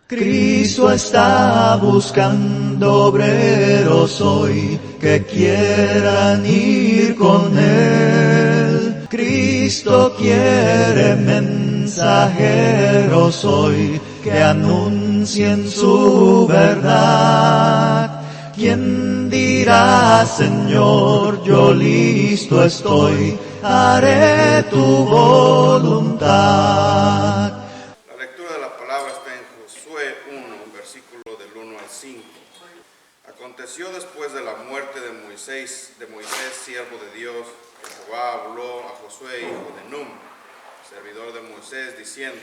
Cristo está buscando obreros hoy que quieran ir con Él. Cristo quiere mensajeros hoy que anuncien su verdad. ¿Quién dirá, Señor, yo listo estoy, haré tu voluntad? La lectura de la palabra está en Josué 1, versículo del 1 al 5. Aconteció después de la muerte de Moisés, siervo de Dios, que Jehová habló a Josué, hijo de Nun, servidor de Moisés, diciendo: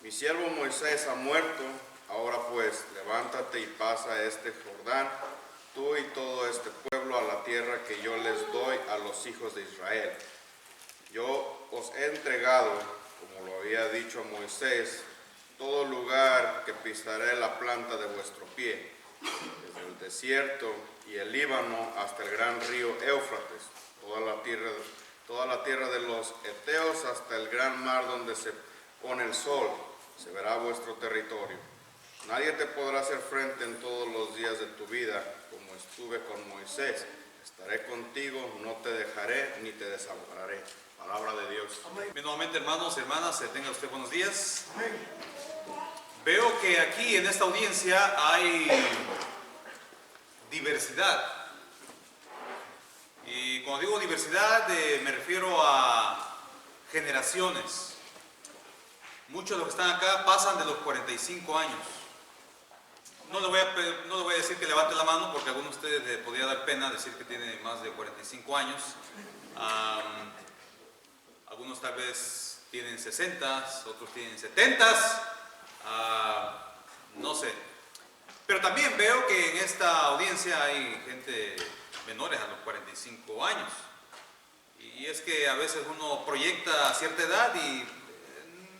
Mi siervo Moisés ha muerto. Ahora pues, levántate y pasa este Jordán, tú y todo este pueblo, a la tierra que yo les doy a los hijos de Israel. Yo os he entregado, como lo había dicho a Moisés, todo lugar que pisaré la planta de vuestro pie, desde el desierto y el Líbano hasta el gran río Éufrates, toda la tierra de los heteos hasta el gran mar donde se pone el sol, se verá vuestro territorio. Nadie te podrá hacer frente en todos los días de tu vida, como estuve con Moisés. Estaré contigo, no te dejaré ni te desampararé. Palabra de Dios. Amén. Bien, nuevamente, hermanos y hermanas, tengan usted buenos días. Amén. Veo que aquí en esta audiencia hay diversidad. Y cuando digo diversidad, me refiero a generaciones. Muchos de los que están acá pasan de los 45 años. No le voy a decir que levante la mano, porque a algunos de ustedes les podría dar pena decir que tiene más de 45 años. Algunos tal vez tienen 60, otros tienen 70, no sé. Pero también veo que en esta audiencia hay gente menores a los 45 años. Y es que a veces uno proyecta cierta edad y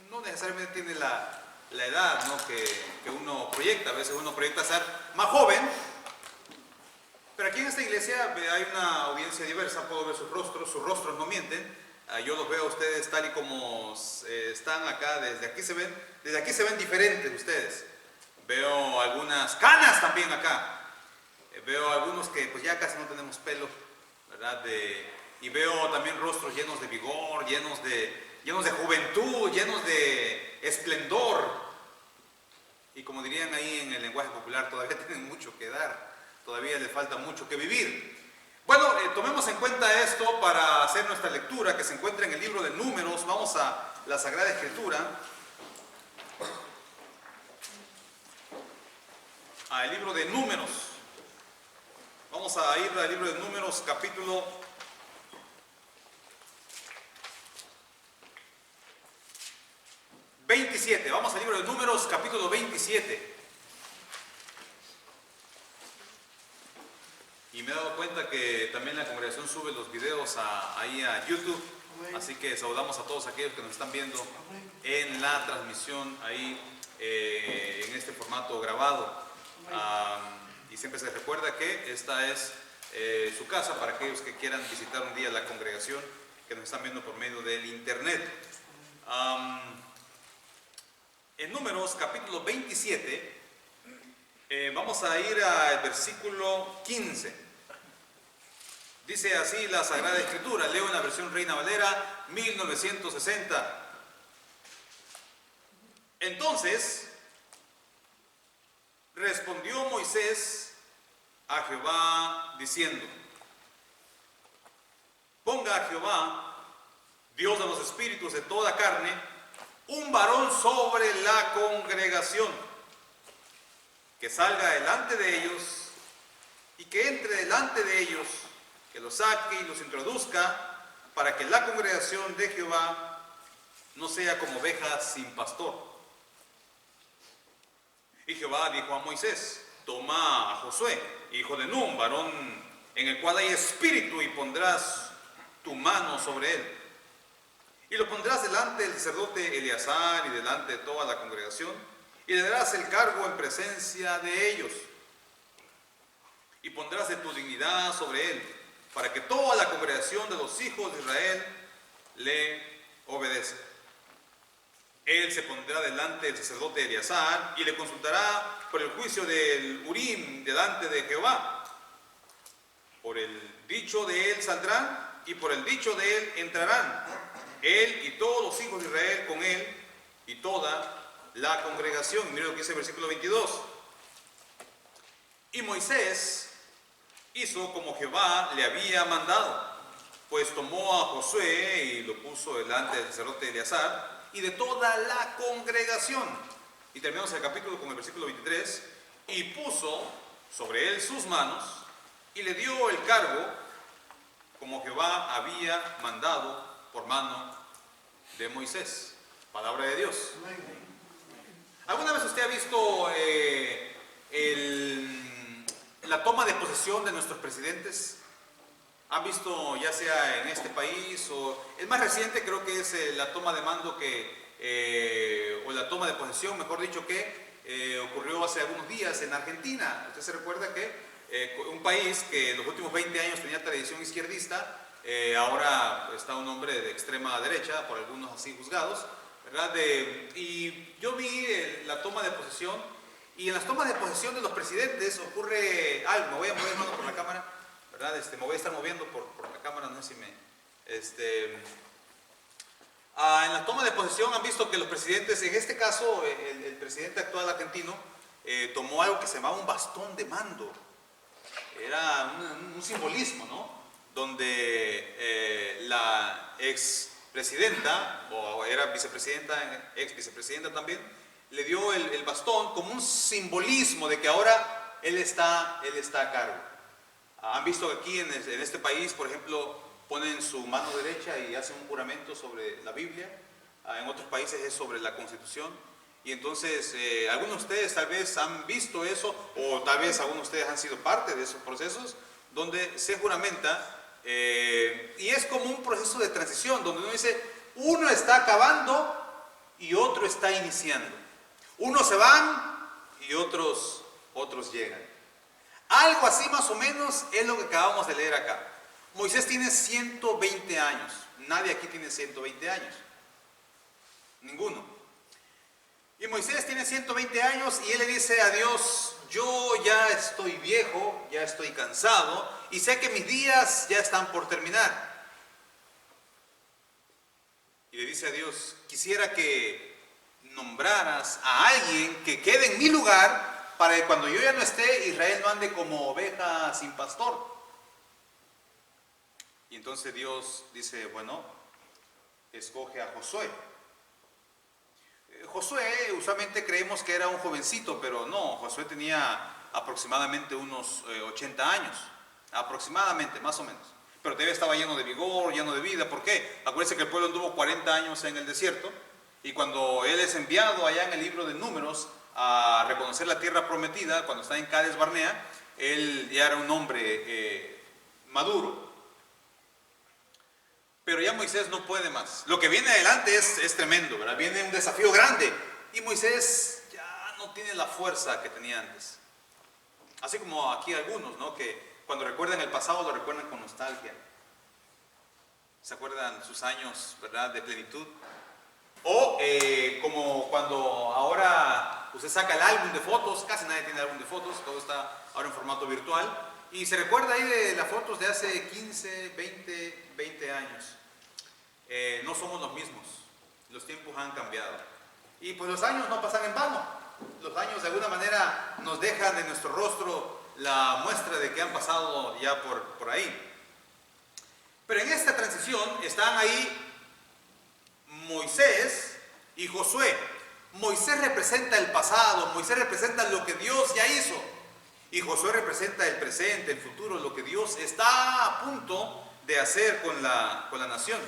no necesariamente tiene la edad, ¿no?, que uno proyecta. A veces uno proyecta ser más joven. Pero aquí en esta iglesia hay una audiencia diversa, puedo ver sus rostros no mienten. Yo los veo a ustedes tal y como están acá, desde aquí se ven diferentes ustedes. Veo algunas canas también acá. Veo algunos que pues ya casi no tenemos pelo, ¿verdad? Y veo también rostros llenos de vigor, llenos de juventud, llenos de esplendor. Y como dirían ahí en el lenguaje popular, todavía tienen mucho que dar, todavía les falta mucho que vivir. Bueno, tomemos en cuenta esto para hacer nuestra lectura, que se encuentra en el libro de Números. Vamos a la Sagrada Escritura, al libro de Números. Vamos a ir al libro de Números, capítulo 27. Vamos al libro de Números, capítulo 27. Y me he dado cuenta que también la congregación sube los videos ahí a YouTube. Así que saludamos a todos aquellos que nos están viendo en la transmisión ahí en este formato grabado. Y siempre se recuerda que esta es su casa para aquellos que quieran visitar un día la congregación, que nos están viendo por medio del internet. En Números capítulo 27 vamos a ir al versículo 15. Dice así la Sagrada Escritura. Leo en la versión Reina Valera 1960. Entonces respondió Moisés a Jehová diciendo: Ponga a Jehová, Dios de los espíritus de toda carne, un varón sobre la congregación, que salga delante de ellos y que entre delante de ellos, que los saque y los introduzca, para que la congregación de Jehová no sea como ovejas sin pastor. Y Jehová dijo a Moisés: Toma a Josué, hijo de Nun, varón en el cual hay espíritu, y pondrás tu mano sobre él. Y lo pondrás delante del sacerdote Eleazar y delante de toda la congregación, y le darás el cargo en presencia de ellos. Y pondrás de tu dignidad sobre él, para que toda la congregación de los hijos de Israel le obedezca. él se pondrá delante del sacerdote Eleazar y le consultará por el juicio del Urim delante de Jehová. Por el dicho de él saldrán y por el dicho de él entrarán, él y todos los hijos de Israel con él y toda la congregación. Y mira lo que dice el versículo 22. Y Moisés hizo como Jehová le había mandado, pues tomó a Josué y lo puso delante del sacerdote Eleazar y de toda la congregación. Y terminamos el capítulo con el versículo 23. Y puso sobre él sus manos y le dio el cargo como Jehová había mandado por mano de Moisés. Palabra de Dios. ¿Alguna vez usted ha visto la toma de posesión de nuestros presidentes? ¿Ha visto, ya sea en este país o el más reciente, creo que es la toma de mando o la toma de posesión, mejor dicho, que ocurrió hace algunos días en Argentina? Usted se recuerda que un país que en los últimos 20 años tenía tradición izquierdista, ahora está un hombre de extrema derecha, por algunos así juzgados, ¿verdad? Y yo vi la toma de posesión, y en las tomas de posesión de los presidentes ocurre algo. Me voy a mover, hermano, por la cámara, ¿verdad? Me voy a estar moviendo por la cámara, no sé si me... en la toma de posesión han visto que los presidentes, en este caso el presidente actual argentino, tomó algo que se llamaba un bastón de mando. Era un simbolismo, ¿no? Donde la ex presidenta, o era vicepresidenta, ex vicepresidenta también, le dio el bastón como un simbolismo de que ahora él está a cargo. Han visto que aquí en este país, por ejemplo, ponen su mano derecha y hacen un juramento sobre la Biblia. En otros países es sobre la Constitución. Y entonces, algunos de ustedes tal vez han visto eso, o tal vez algunos de ustedes han sido parte de esos procesos, donde se juramenta, y es como un proceso de transición, donde uno dice, uno está acabando y otro está iniciando. Unos se van y otros llegan. Algo así más o menos es lo que acabamos de leer acá. Moisés tiene 120 años. Nadie aquí tiene 120 años. Ninguno. Y Moisés tiene 120 años y él le dice a Dios, yo ya estoy viejo, ya estoy cansado y sé que mis días ya están por terminar. Y le dice a Dios, quisiera que nombraras a alguien que quede en mi lugar para que cuando yo ya no esté, Israel no ande como oveja sin pastor. Y entonces Dios dice, bueno, escoge a Josué. Josué, usualmente creemos que era un jovencito, pero no, Josué tenía aproximadamente unos 80 años, aproximadamente, más o menos. Pero todavía estaba lleno de vigor, lleno de vida. ¿Por qué? Acuérdense que el pueblo anduvo 40 años en el desierto, y cuando él es enviado allá en el libro de Números a reconocer la tierra prometida, cuando está en Cades Barnea, él ya era un hombre maduro. Pero ya Moisés no puede más. Lo que viene adelante es tremendo, ¿verdad? Viene un desafío grande. Y Moisés ya no tiene la fuerza que tenía antes. Así como aquí algunos, ¿no? Que cuando recuerdan el pasado lo recuerdan con nostalgia. ¿Se acuerdan sus años, verdad, de plenitud? O como cuando ahora usted saca el álbum de fotos, casi nadie tiene álbum de fotos, todo está ahora en formato virtual. Y se recuerda ahí de las fotos de hace 15, 20 años. No somos los mismos. Los tiempos han cambiado. Y pues los años no pasan en vano. Los años de alguna manera nos dejan en nuestro rostro la muestra de que han pasado ya por ahí. Pero en esta transición están ahí Moisés y Josué. Moisés representa el pasado. Moisés representa lo que Dios ya hizo. Y Josué representa el presente, el futuro, lo que Dios está a punto de hacer con la nación.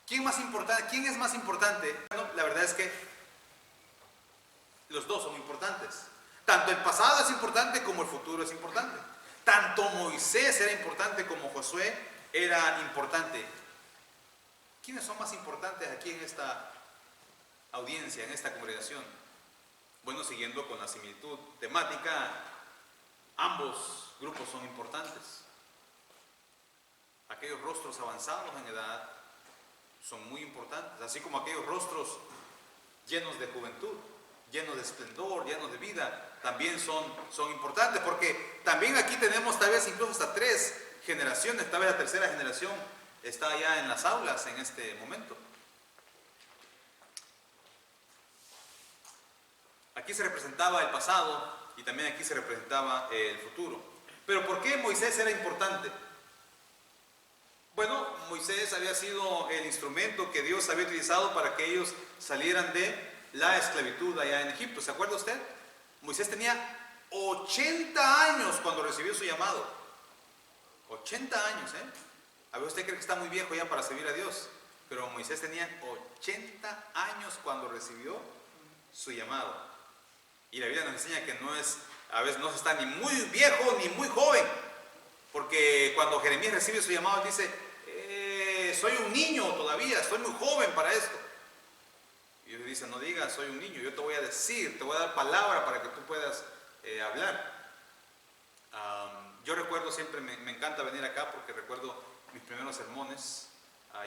¿Quién es más importante? Bueno, la verdad es que los dos son importantes. Tanto el pasado es importante como el futuro es importante. Tanto Moisés era importante como Josué era importante. ¿Quiénes son más importantes aquí en esta audiencia, en esta congregación? Bueno, siguiendo con la similitud temática, ambos grupos son importantes. Aquellos rostros avanzados en edad son muy importantes, así como aquellos rostros llenos de juventud, llenos de esplendor, llenos de vida, también son importantes, porque también aquí tenemos tal vez incluso hasta 3 generaciones, tal vez la tercera generación está ya en las aulas en este momento. Aquí se representaba el pasado y también aquí se representaba el futuro. Pero ¿por qué Moisés era importante? Bueno, Moisés había sido el instrumento que Dios había utilizado para que ellos salieran de la esclavitud allá en Egipto. ¿Se acuerda usted? Moisés tenía 80 años cuando recibió su llamado. 80 años, ¿eh? A ver, usted cree que está muy viejo ya para servir a Dios, pero Moisés tenía 80 años cuando recibió su llamado. Y la Biblia nos enseña que a veces no se está ni muy viejo ni muy joven, porque cuando Jeremías recibe su llamado, él dice, soy un niño todavía, estoy muy joven para esto. Y Dios dice, no digas, soy un niño, yo te voy a decir, te voy a dar palabra para que tú puedas hablar. Yo recuerdo siempre, me encanta venir acá porque recuerdo mis primeros sermones.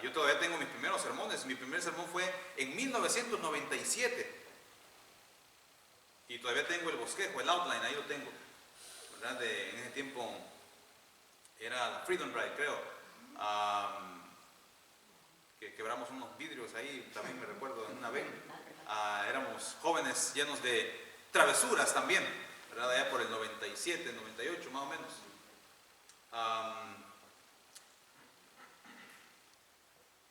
Yo todavía tengo mis primeros sermones. Mi primer sermón fue en 1997. Y todavía tengo el bosquejo, el outline, ahí lo tengo. ¿Verdad? En ese tiempo era Freedom Ride, creo. Que quebramos unos vidrios ahí, también me recuerdo en una vez. Éramos jóvenes llenos de travesuras también, ¿verdad? Allá por el 97, 98 más o menos.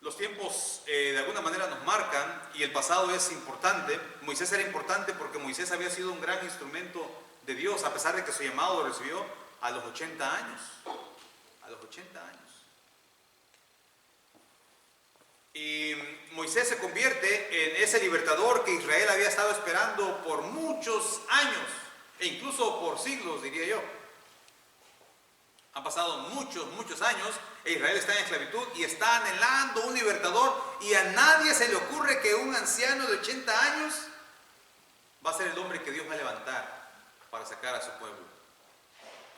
Los tiempos de alguna manera nos marcan y el pasado es importante. Moisés era importante porque Moisés había sido un gran instrumento de Dios, a pesar de que su llamado lo recibió a los 80 años. A los 80 años. Y Moisés se convierte en ese libertador que Israel había estado esperando por muchos años, e incluso por siglos, diría yo. Han pasado muchos años, e Israel está en esclavitud y está anhelando un libertador, y a nadie se le ocurre que un anciano de 80 años va a ser el hombre que Dios va a levantar para sacar a su pueblo.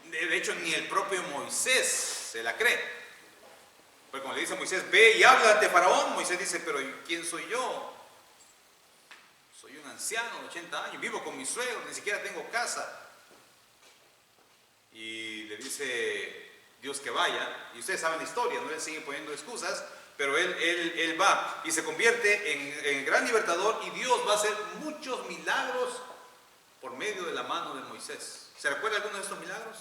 De hecho, ni el propio Moisés se la cree. Porque como le dice a Moisés, ve y habla ante Faraón, Moisés dice, pero ¿quién soy yo? Soy un anciano de 80 años, vivo con mis suegros, ni siquiera tengo casa. Y le dice Dios que vaya, y ustedes saben la historia, no le sigue poniendo excusas, pero él va y se convierte en gran libertador, y Dios va a hacer muchos milagros por medio de la mano de Moisés. ¿Se recuerda alguno de estos milagros?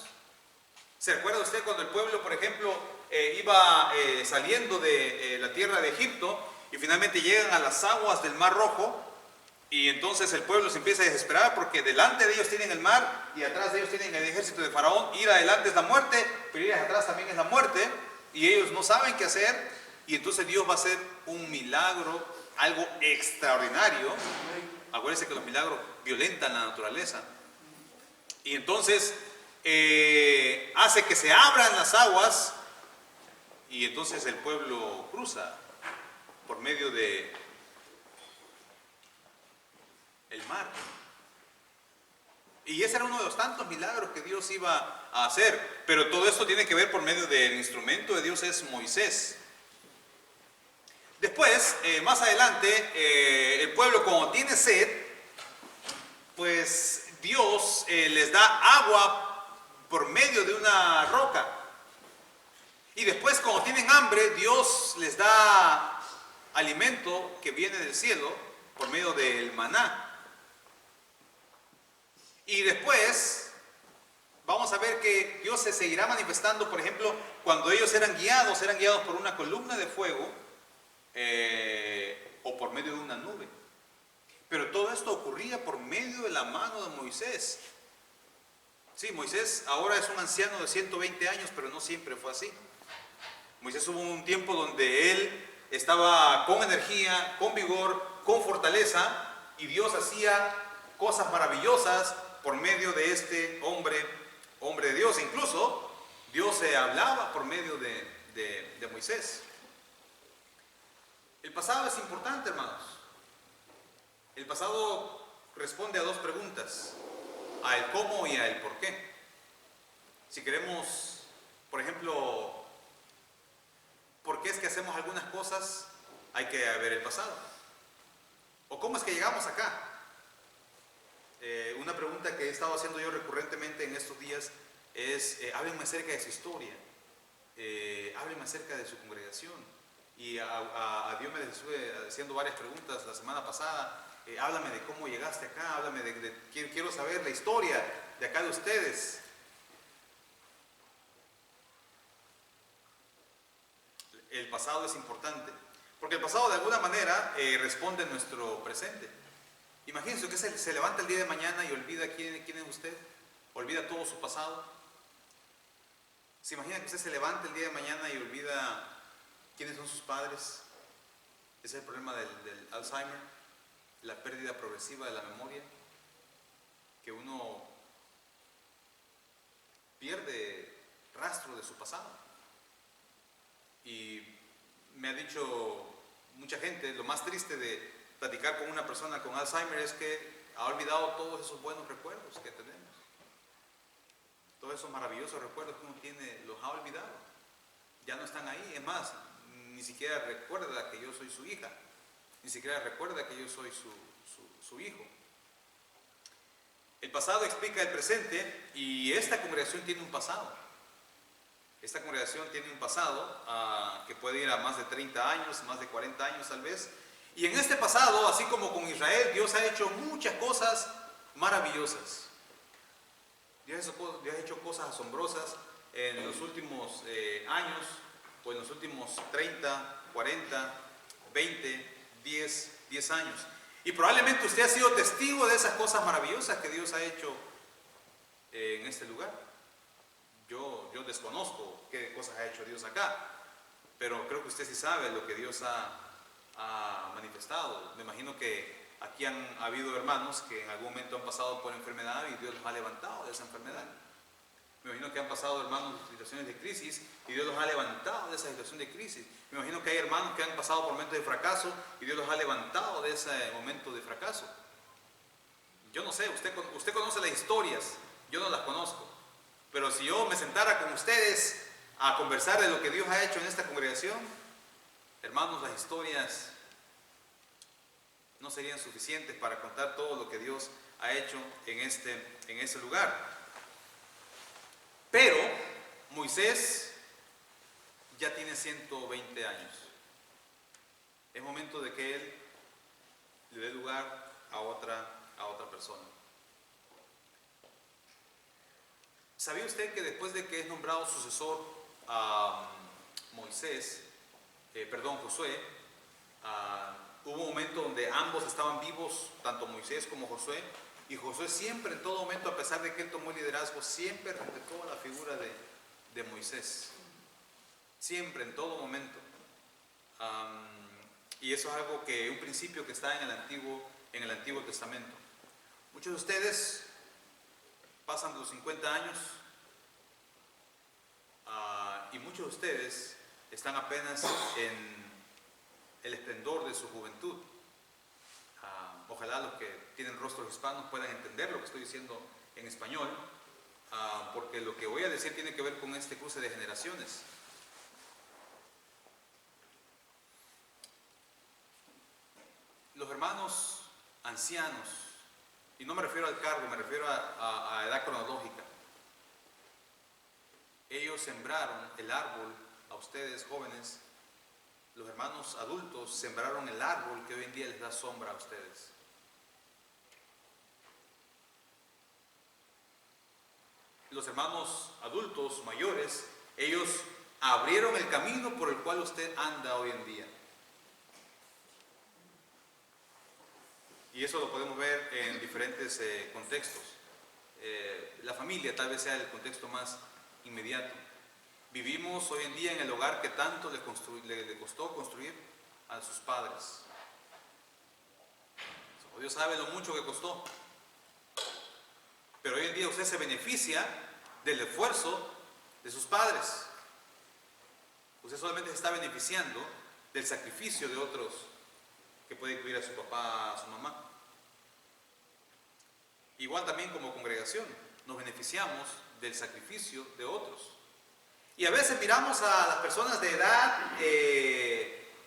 ¿Se recuerda usted cuando el pueblo, por ejemplo, iba saliendo de la tierra de Egipto y finalmente llegan a las aguas del Mar Rojo? Y entonces el pueblo se empieza a desesperar porque delante de ellos tienen el mar y atrás de ellos tienen el ejército de Faraón. Ir adelante es la muerte, pero ir atrás también es la muerte, y ellos no saben qué hacer. Y entonces Dios va a hacer un milagro, algo extraordinario. Acuérdense que los milagros violentan la naturaleza. Y entonces hace que se abran las aguas, y entonces el pueblo cruza por medio de el mar. Y ese era uno de los tantos milagros que Dios iba a hacer. Pero todo esto tiene que ver por medio del instrumento de Dios, es Moisés. Después, más adelante, el pueblo, como tiene sed, pues Dios les da agua por medio de una roca. Y después, cuando tienen hambre, Dios les da alimento que viene del cielo por medio del maná. Y después vamos a ver que Dios se seguirá manifestando, por ejemplo, cuando ellos eran guiados por una columna de fuego o por medio de una nube. Pero todo esto ocurría por medio de la mano de Moisés. Sí, Moisés ahora es un anciano de 120 años, pero no siempre fue así. Moisés hubo un tiempo donde él estaba con energía, con vigor, con fortaleza, y Dios hacía cosas maravillosas por medio de este hombre de Dios. Incluso Dios se hablaba por medio de Moisés. El pasado es importante, hermanos. El pasado responde a dos preguntas: a el cómo y a el por qué. Si queremos, por ejemplo, ¿por qué es que hacemos algunas cosas? hay que ver el pasado. ¿O cómo es que llegamos acá? Una pregunta que he estado haciendo yo recurrentemente en estos días es, háblenme acerca de su historia, háblenme acerca de su congregación. Y a Dios me estuve haciendo varias preguntas la semana pasada. Háblame de cómo llegaste acá, háblame quiero saber la historia de acá de ustedes. El pasado es importante, porque el pasado de alguna manera responde a nuestro presente. Imagínense que se levanta el día de mañana y olvida quién es usted, olvida todo su pasado. ¿Se imagina que usted se levanta el día de mañana y olvida quiénes son sus padres? Ese es el problema del Alzheimer, la pérdida progresiva de la memoria, que uno pierde rastro de su pasado. Y me ha dicho mucha gente, lo más triste de platicar con una persona con Alzheimer es que ha olvidado todos esos buenos recuerdos que tenemos. Todos esos maravillosos recuerdos que uno tiene, los ha olvidado. Ya no están ahí. Es más, ni siquiera recuerda que yo soy su hija. Ni siquiera recuerda que yo soy su hijo. El pasado explica el presente y esta congregación tiene un pasado. Esta congregación tiene un pasado que puede ir a más de 30 años, más de 40 años tal vez. Y en este pasado, así como con Israel, Dios ha hecho muchas cosas maravillosas. Dios ha hecho cosas asombrosas en los últimos años, o en los últimos 30, 40, 20, 10 años. Y probablemente usted ha sido testigo de esas cosas maravillosas que Dios ha hecho en este lugar. Yo desconozco qué cosas ha hecho Dios acá, pero creo que usted sí sabe lo que Dios ha manifestado. Me imagino que aquí han habido hermanos que en algún momento han pasado por enfermedad y Dios los ha levantado de esa enfermedad. Me imagino que han pasado hermanos por situaciones de crisis y Dios los ha levantado de esa situación de crisis. Me imagino que hay hermanos que han pasado por momentos de fracaso y Dios los ha levantado de ese momento de fracaso. Yo no sé, usted conoce las historias, yo no las conozco. Pero si yo me sentara con ustedes a conversar de lo que Dios ha hecho en esta congregación, hermanos, las historias no serían suficientes para contar todo lo que Dios ha hecho en este lugar. Pero Moisés ya tiene 120 años. Es momento de que él le dé lugar a otra persona. ¿Sabía usted que después de que es nombrado sucesor a Josué, hubo un momento donde ambos estaban vivos, tanto Moisés como Josué, y Josué siempre, en todo momento, a pesar de que él tomó el liderazgo, siempre respetó la figura de Moisés. Siempre, en todo momento. Y eso es algo un principio que está en el Antiguo Testamento. Muchos de ustedes pasan de los 50 años y muchos de ustedes están apenas en el esplendor de su juventud. Ojalá los que tienen rostros hispanos puedan entender lo que estoy diciendo en español, porque lo que voy a decir tiene que ver con este cruce de generaciones. Los hermanos ancianos, y no me refiero al cargo, me refiero a edad cronológica, ellos sembraron el árbol, a ustedes jóvenes, los hermanos adultos sembraron el árbol que hoy en día les da sombra a ustedes. Los hermanos adultos mayores, ellos abrieron el camino por el cual usted anda hoy en día. Y eso lo podemos ver en diferentes contextos. La familia tal vez sea el contexto más inmediato. Vivimos hoy en día en el hogar que tanto le costó construir a sus padres. Dios sabe lo mucho que costó. Pero hoy en día usted se beneficia del esfuerzo de sus padres. Usted solamente se está beneficiando del sacrificio de otros, que puede incluir a su papá, a su mamá. Igual también como congregación, nos beneficiamos del sacrificio de otros. Y a veces miramos a las personas de edad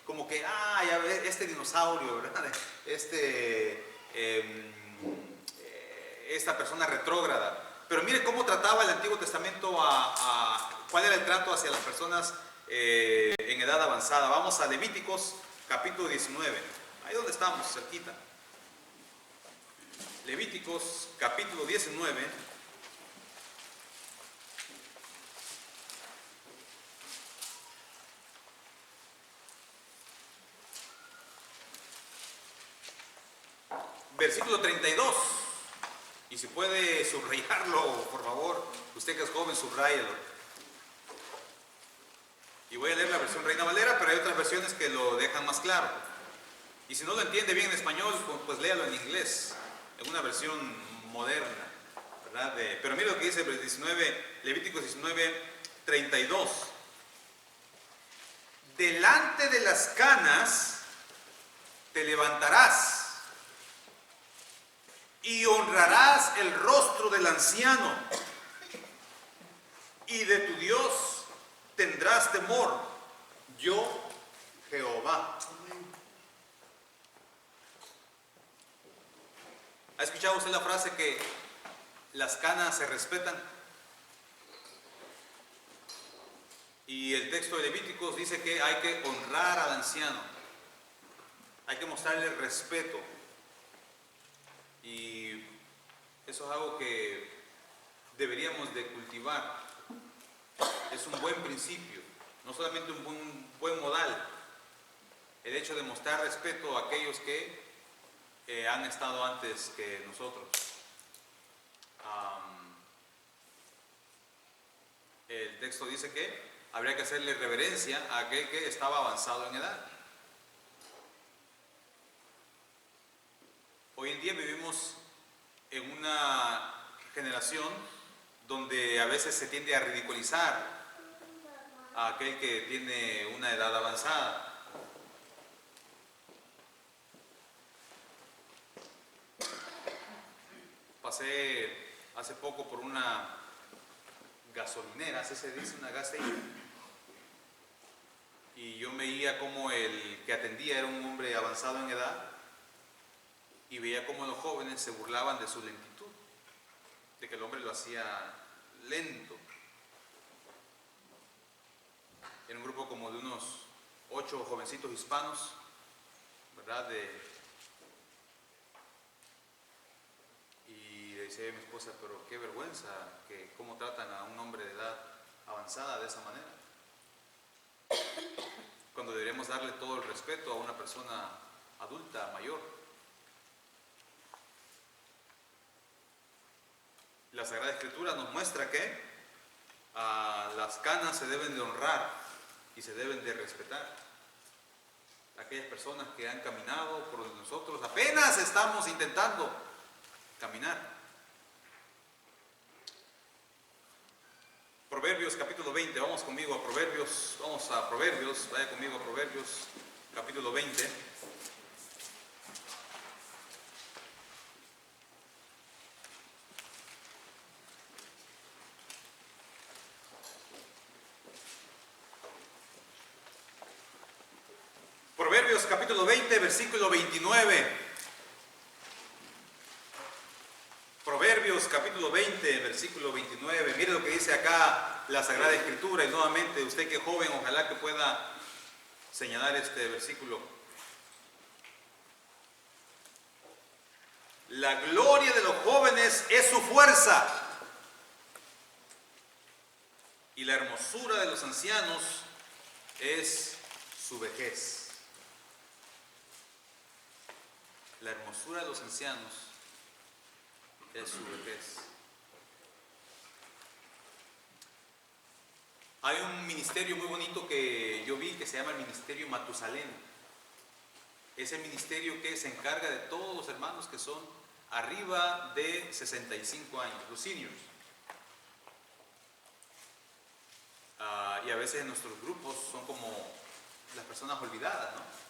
como que, ya ves, este dinosaurio, ¿verdad? Esta persona retrógrada. Pero mire cómo trataba el Antiguo Testamento cuál era el trato hacia las personas en edad avanzada. Vamos a Levíticos capítulo 19, ahí donde estamos, cerquita. Levíticos capítulo 19. Versículo 32. Y si puede subrayarlo, por favor, usted que es joven, subráyelo. Y voy a leer la versión Reina Valera, pero hay otras versiones que lo dejan más claro. Y si no lo entiende bien en español, pues léalo en inglés, en una versión moderna, ¿verdad? Pero mira lo que dice Levíticos 19, 32. Delante de las canas te levantarás y honrarás el rostro del anciano, y de tu Dios tendrás temor, yo Jehová. ¿Ha escuchado usted la frase que las canas se respetan? Y el texto de Levíticos dice que hay que honrar al anciano, hay que mostrarle respeto. Y eso es algo que deberíamos de cultivar. Es un buen principio, no solamente un buen modal, el hecho de mostrar respeto a aquellos que han estado antes que nosotros. El texto dice que habría que hacerle reverencia a aquel que estaba avanzado en edad. Hoy en día vivimos en una generación donde a veces se tiende a ridiculizar a aquel que tiene una edad avanzada. Pasé hace poco por una gasolinera, así se dice, una gas station, y yo veía como el que atendía era un hombre avanzado en edad, y veía como los jóvenes se burlaban de su lentitud, de que el hombre lo hacía lento. Era un grupo como de unos 8 jovencitos hispanos, ¿verdad? Y le decía a mi esposa, pero qué vergüenza que cómo tratan a un hombre de edad avanzada de esa manera, cuando deberíamos darle todo el respeto a una persona adulta, mayor. La Sagrada Escritura nos muestra que las canas se deben de honrar y se deben de respetar. Aquellas personas que han caminado por donde nosotros apenas estamos intentando caminar. Proverbios capítulo 20, vamos conmigo a Proverbios, vaya conmigo a Proverbios capítulo 20. Proverbios capítulo 20, versículo 29. Proverbios capítulo 20, versículo 29. Mire lo que dice acá la Sagrada Escritura. Y nuevamente, usted que es joven, ojalá que pueda señalar este versículo. La gloria de los jóvenes es su fuerza, y la hermosura de los ancianos es su vejez. La hermosura de los ancianos es su vejez. Hay un ministerio muy bonito que yo vi que se llama el Ministerio Matusalén. Es el ministerio que se encarga de todos los hermanos que son arriba de 65 años, los seniors. Y a veces en nuestros grupos son como las personas olvidadas, ¿no?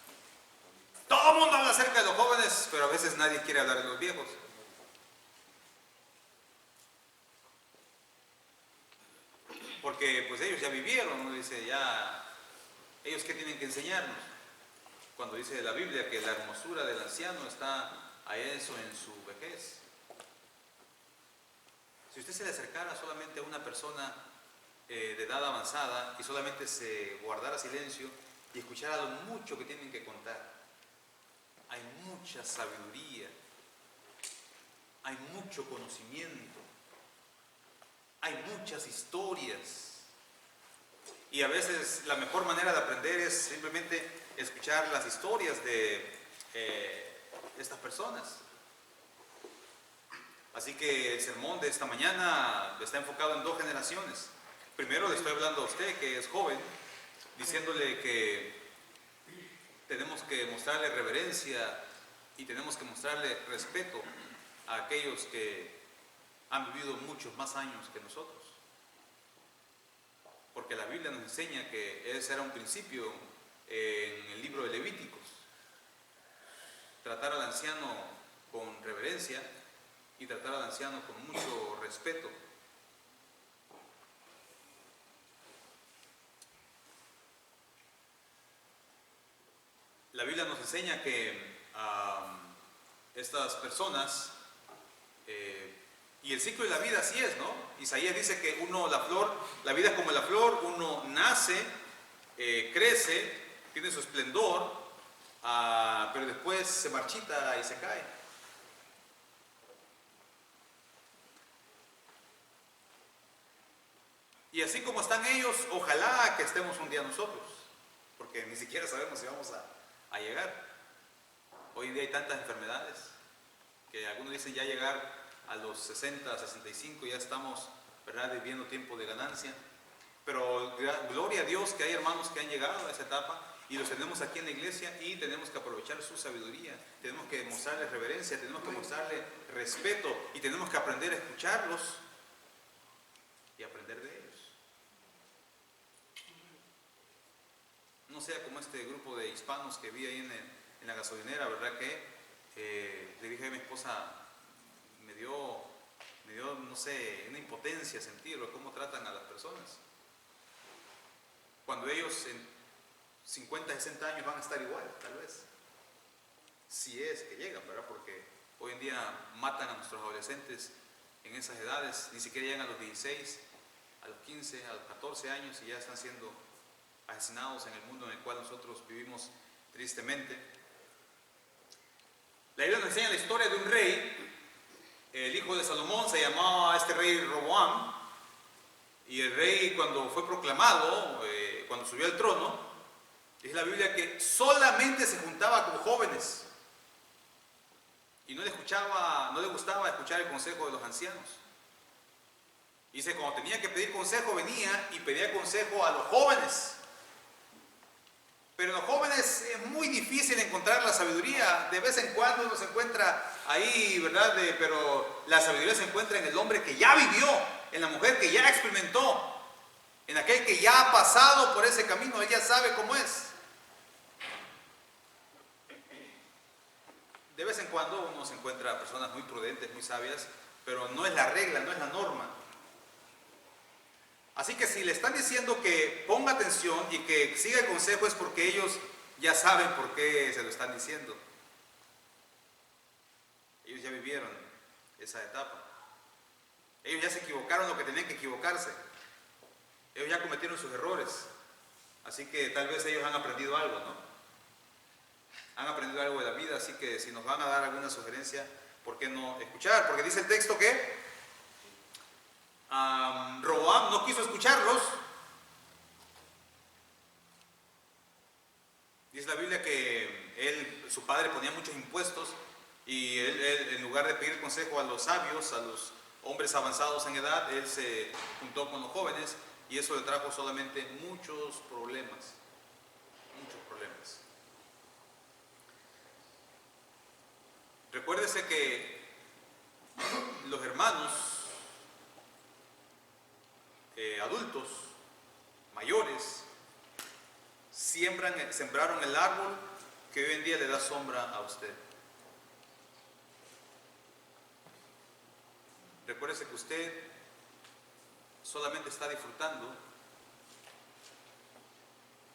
Todo el mundo habla acerca de los jóvenes, pero a veces nadie quiere hablar de los viejos. Porque pues ellos ya vivieron, ¿no? Dice, ya, ellos qué tienen que enseñarnos. cuando dice la Biblia que la hermosura del anciano está a eso en su vejez. Si usted se le acercara solamente a una persona de edad avanzada y solamente se guardara silencio y escuchara lo mucho que tienen que contar, hay mucha sabiduría, hay mucho conocimiento, hay muchas historias. Y a veces la mejor manera de aprender es simplemente escuchar las historias de estas personas. Así que el sermón de esta mañana está enfocado en dos generaciones. Primero le estoy hablando a usted que es joven, diciéndole que tenemos que mostrarle reverencia y tenemos que mostrarle respeto a aquellos que han vivido muchos más años que nosotros. Porque la Biblia nos enseña que ese era un principio en el libro de Levíticos. Tratar al anciano con reverencia y tratar al anciano con mucho respeto. La Biblia nos enseña que estas personas, y el ciclo de la vida así es, ¿no? Isaías dice que la vida es como la flor, uno nace, crece, tiene su esplendor, pero después se marchita y se cae. Y así como están ellos, ojalá que estemos un día nosotros, porque ni siquiera sabemos si vamos a llegar. Hoy en día hay tantas enfermedades que algunos dicen ya llegar a los 60, 65, ya estamos, ¿verdad?, viviendo tiempo de ganancia. Pero gloria a Dios que hay hermanos que han llegado a esa etapa y los tenemos aquí en la iglesia y tenemos que aprovechar su sabiduría, tenemos que mostrarles reverencia, tenemos que mostrarles respeto y tenemos que aprender a escucharlos y aprender de ellos. No sea como este grupo de hispanos que vi ahí en la gasolinera, ¿verdad? Que le dije a mi esposa, me dio, no sé, una impotencia sentirlo, cómo tratan a las personas. Cuando ellos en 50, 60 años van a estar igual, tal vez. Si es que llegan, ¿verdad? Porque hoy en día matan a nuestros adolescentes en esas edades, ni siquiera llegan a los 16, a los 15, a los 14 años y ya están siendo asesinados en el mundo en el cual nosotros vivimos tristemente. La Biblia nos enseña la historia de un rey, el hijo de Salomón, se llamaba este rey Roboam, y el rey cuando fue proclamado, cuando subió al trono, dice la Biblia que solamente se juntaba con jóvenes y no le gustaba escuchar el consejo de los ancianos. Dice, cuando tenía que pedir consejo venía y pedía consejo a los jóvenes. Pero en los jóvenes es muy difícil encontrar la sabiduría. De vez en cuando uno se encuentra ahí, ¿verdad? Pero la sabiduría se encuentra en el hombre que ya vivió, en la mujer que ya experimentó, en aquel que ya ha pasado por ese camino, él ya sabe cómo es. De vez en cuando uno se encuentra personas muy prudentes, muy sabias, pero no es la regla, no es la norma. Así que si le están diciendo que ponga atención y que siga el consejo es porque ellos ya saben por qué se lo están diciendo. Ellos ya vivieron esa etapa. Ellos ya se equivocaron lo que tenían que equivocarse. Ellos ya cometieron sus errores. Así que tal vez ellos han aprendido algo, ¿no? Han aprendido algo de la vida, así que si nos van a dar alguna sugerencia, ¿por qué no escuchar? Porque dice el texto que Roboam no quiso escucharlos. Dice la Biblia que su padre ponía muchos impuestos y él en lugar de pedir consejo a los sabios, a los hombres avanzados en edad, él se juntó con los jóvenes y eso le trajo solamente muchos problemas. Muchos problemas. Recuérdese que los hermanos adultos, mayores, sembraron el árbol que hoy en día le da sombra a usted. Recuérdese que usted solamente está disfrutando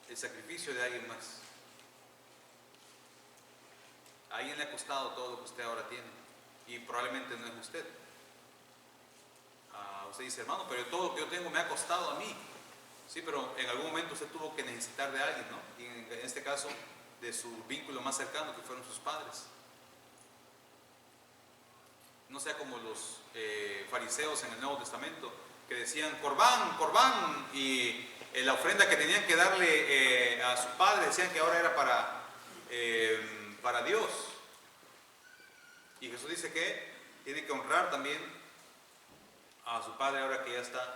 el sacrificio de alguien más. A alguien le ha costado todo lo que usted ahora tiene y probablemente no es usted. Usted dice, hermano, pero todo lo que yo tengo me ha costado a mí. Sí, pero en algún momento usted tuvo que necesitar de alguien, ¿no? Y en este caso, de su vínculo más cercano, que fueron sus padres. No sea como los fariseos en el Nuevo Testamento, que decían, Corbán, Corbán, y la ofrenda que tenían que darle a su padre, decían que ahora era para Dios. Y Jesús dice que tiene que honrar también a su padre ahora que ya está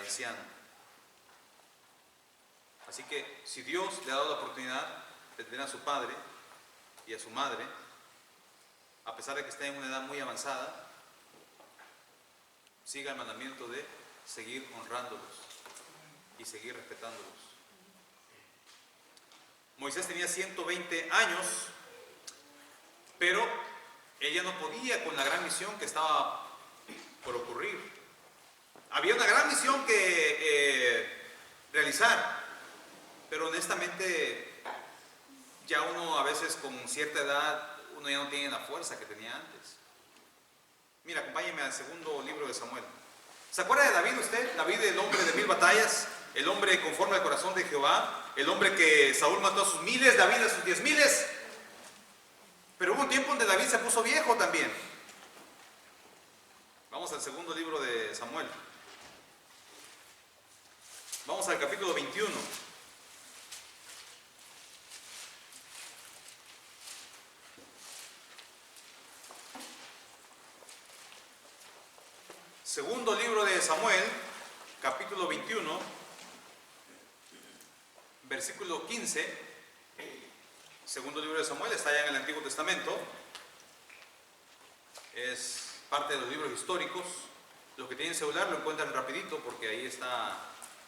anciano. Así que si Dios le ha dado la oportunidad de tener a su padre y a su madre, a pesar de que esté en una edad muy avanzada, siga el mandamiento de seguir honrándolos y seguir respetándolos. Moisés tenía 120 años, pero ella no podía con la gran misión que estaba por ocurrir. Había una gran misión que realizar, pero honestamente ya uno a veces con cierta edad uno ya no tiene la fuerza que tenía antes. Mira, acompáñeme al segundo libro de Samuel. ¿Se acuerda de David usted? David, el hombre de 1000 batallas, el hombre conforme al corazón de Jehová, el hombre que Saúl mató a sus 1000, David a sus 10,000. Pero hubo un tiempo donde David se puso viejo también. Vamos al segundo libro de Samuel. Vamos al capítulo 21. Segundo libro de Samuel, capítulo 21, versículo 15. Segundo libro de Samuel está ya en el Antiguo Testamento. Es parte de los libros históricos. Los que tienen celular lo encuentran rapidito porque ahí está,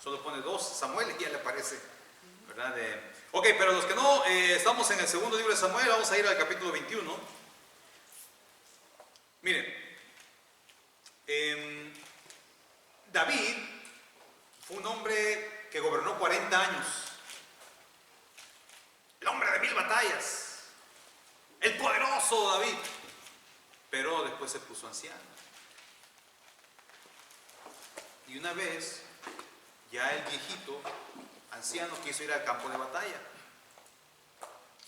solo pone 2 Samuel y ya le aparece, ¿verdad? Ok, pero los que no estamos en el segundo libro de Samuel, vamos a ir al capítulo 21. Miren, David fue un hombre que gobernó 40 años. El hombre de 1000 batallas. El poderoso David. Pero después se puso anciano. Y una vez, ya el viejito, anciano, quiso ir al campo de batalla.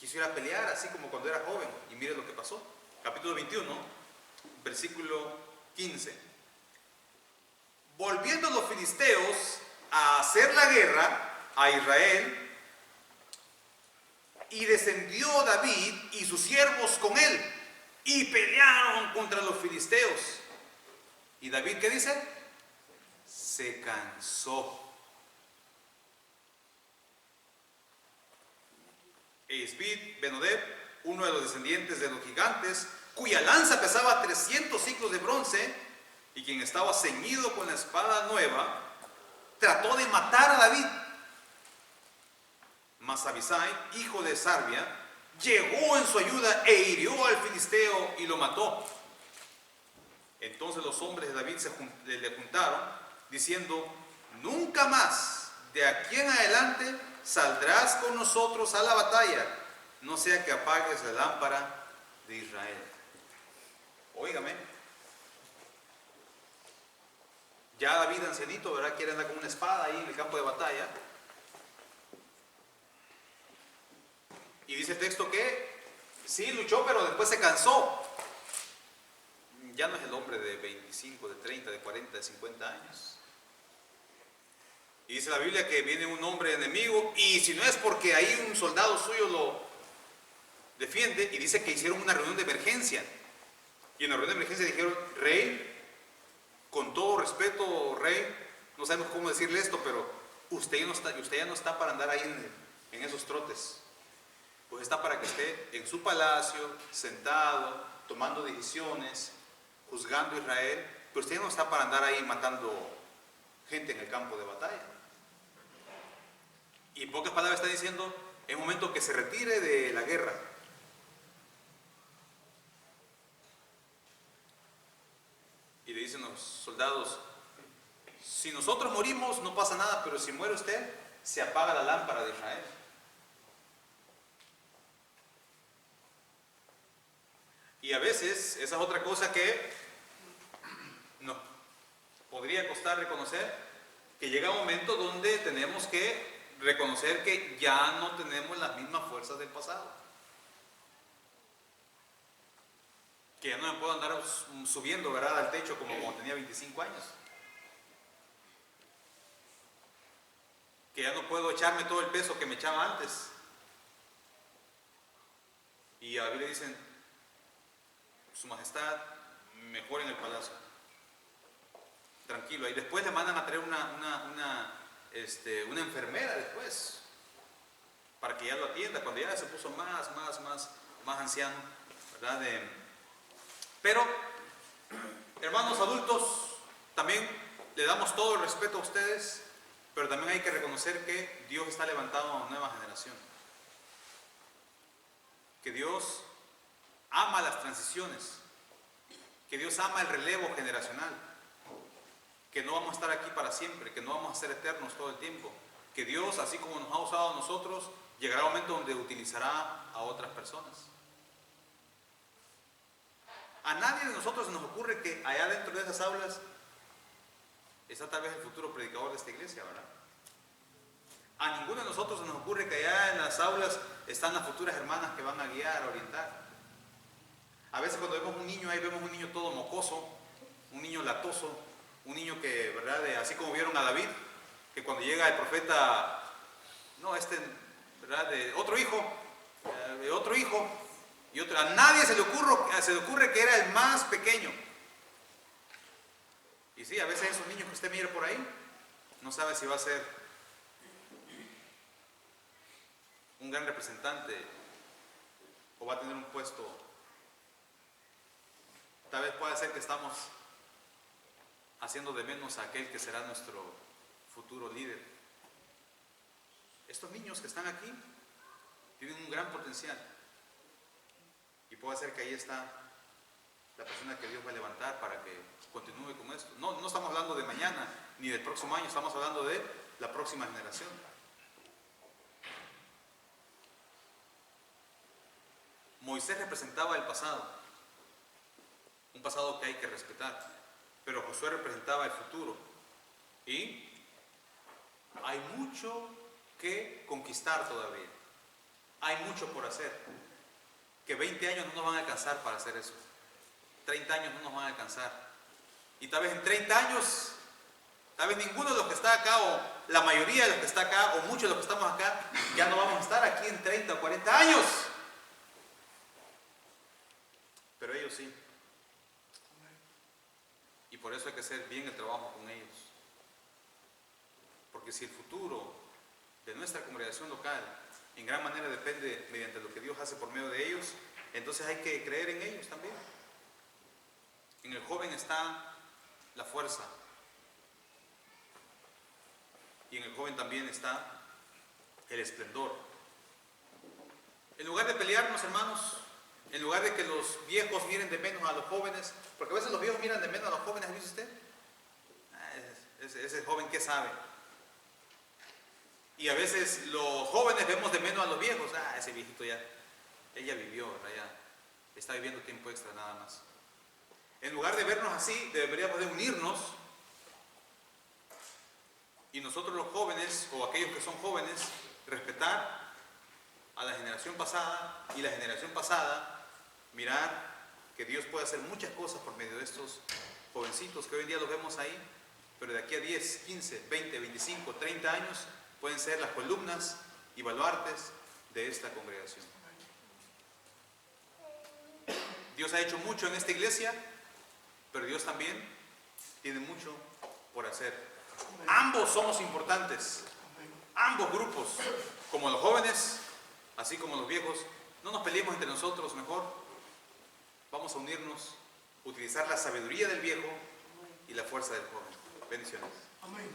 Quiso ir a pelear, así como cuando era joven. Y mire lo que pasó. Capítulo 21, versículo 15. Volviendo los filisteos a hacer la guerra a Israel, y descendió David y sus siervos con él, y pelearon contra los filisteos. ¿Y David qué dice? Se cansó. Esbid Benodeb, uno de los descendientes de los gigantes, cuya lanza pesaba 300 ciclos de bronce, y quien estaba ceñido con la espada nueva, trató de matar a David. Mas Abisai, hijo de Sarbia, llegó en su ayuda e hirió al filisteo y lo mató. Entonces los hombres de David le juntaron, diciendo: nunca más de aquí en adelante saldrás con nosotros a la batalla, no sea que apagues la lámpara de Israel. Óigame. Ya David ancianito, ¿verdad? Quiere andar con una espada ahí en el campo de batalla. Y dice el texto que sí luchó, pero después se cansó. Ya no es el hombre de 25, de 30, de 40, de 50 años. Y dice la Biblia que viene un hombre enemigo, y si no es porque ahí un soldado suyo lo defiende, y dice que hicieron una reunión de emergencia. Y en la reunión de emergencia dijeron: rey, con todo respeto, rey, no sabemos cómo decirle esto, pero usted ya no está para andar ahí en esos trotes. Pues está para que esté en su palacio, sentado, tomando decisiones, juzgando a Israel, pero usted ya no está para andar ahí matando gente en el campo de batalla. Y en pocas palabras está diciendo: es momento que se retire de la guerra. Y le dicen los soldados: si nosotros morimos no pasa nada, pero si muere usted, se apaga la lámpara de Israel. Y a veces, esa es otra cosa que no podría costar reconocer, que llega un momento donde tenemos que reconocer que ya no tenemos las mismas fuerzas del pasado. Que ya no me puedo andar subiendo, ¿verdad?, al techo como cuando tenía 25 años. Que ya no puedo echarme todo el peso que me echaba antes. Y a David le dicen: Su Majestad, mejor en el palacio. Tranquilo. Y después le mandan a traer una enfermera después, para que ya lo atienda, cuando ya se puso más anciano, ¿verdad? Pero, hermanos adultos, también le damos todo el respeto a ustedes, pero también hay que reconocer que Dios está levantando a una nueva generación. Que Dios ama las transiciones, que Dios ama el relevo generacional, que no vamos a estar aquí para siempre, que no vamos a ser eternos todo el tiempo, que Dios, así como nos ha usado a nosotros, llegará un momento donde utilizará a otras personas. A nadie de nosotros se nos ocurre que allá dentro de esas aulas está tal vez el futuro predicador de esta iglesia, ¿verdad? A ninguno de nosotros se nos ocurre que allá en las aulas están las futuras hermanas que van a guiar, a orientar. A veces cuando vemos un niño, ahí vemos un niño todo mocoso, un niño latoso, un niño que, ¿verdad?, así como vieron a David, que cuando llega el profeta, ¿verdad?, de otro hijo, y otro, a nadie se le ocurre que era el más pequeño. Y sí, a veces esos niños que usted mira por ahí, no sabe si va a ser un gran representante o va a tener un puesto. Tal vez pueda ser que estamos haciendo de menos a aquel que será nuestro futuro líder. Estos niños que están aquí tienen un gran potencial, y puede ser que ahí está la persona que Dios va a levantar para que continúe con esto. No estamos hablando de mañana ni del próximo año, estamos hablando de la próxima generación. Moisés representaba el pasado, un pasado que hay que respetar, pero Josué representaba el futuro, y hay mucho que conquistar todavía, hay mucho por hacer, que 20 años no nos van a alcanzar para hacer eso, 30 años no nos van a alcanzar, y tal vez en 30 años, tal vez ninguno de los que está acá, o la mayoría de los que está acá, o muchos de los que estamos acá, ya no vamos a estar aquí en 30 o 40 años, pero ellos sí. Y por eso hay que hacer bien el trabajo con ellos. Porque si el futuro de nuestra congregación local en gran manera depende mediante lo que Dios hace por medio de ellos, entonces hay que creer en ellos también. En el joven está la fuerza. Y en el joven también está el esplendor. En lugar de pelearnos, hermanos, en lugar de que los viejos miren de menos a los jóvenes, porque a veces los viejos miran de menos a los jóvenes, ¿ha visto usted? Ese joven, ¿qué sabe? Y a veces los jóvenes vemos de menos a los viejos. Ese viejito ya vivió, ¿verdad? Ya está viviendo tiempo extra nada más. En lugar de vernos así, deberíamos de unirnos, y nosotros los jóvenes, o aquellos que son jóvenes, respetar a la generación pasada, y la generación pasada mirar que Dios puede hacer muchas cosas por medio de estos jovencitos que hoy en día los vemos ahí, pero de aquí a 10, 15, 20, 25, 30 años pueden ser las columnas y baluartes de esta congregación. Dios ha hecho mucho en esta iglesia, pero Dios también tiene mucho por hacer. Ambos somos importantes, ambos grupos, como los jóvenes, así como los viejos. No nos peleemos entre nosotros, mejor vamos a unirnos, utilizar la sabiduría del viejo y la fuerza del joven. Bendiciones. Amén.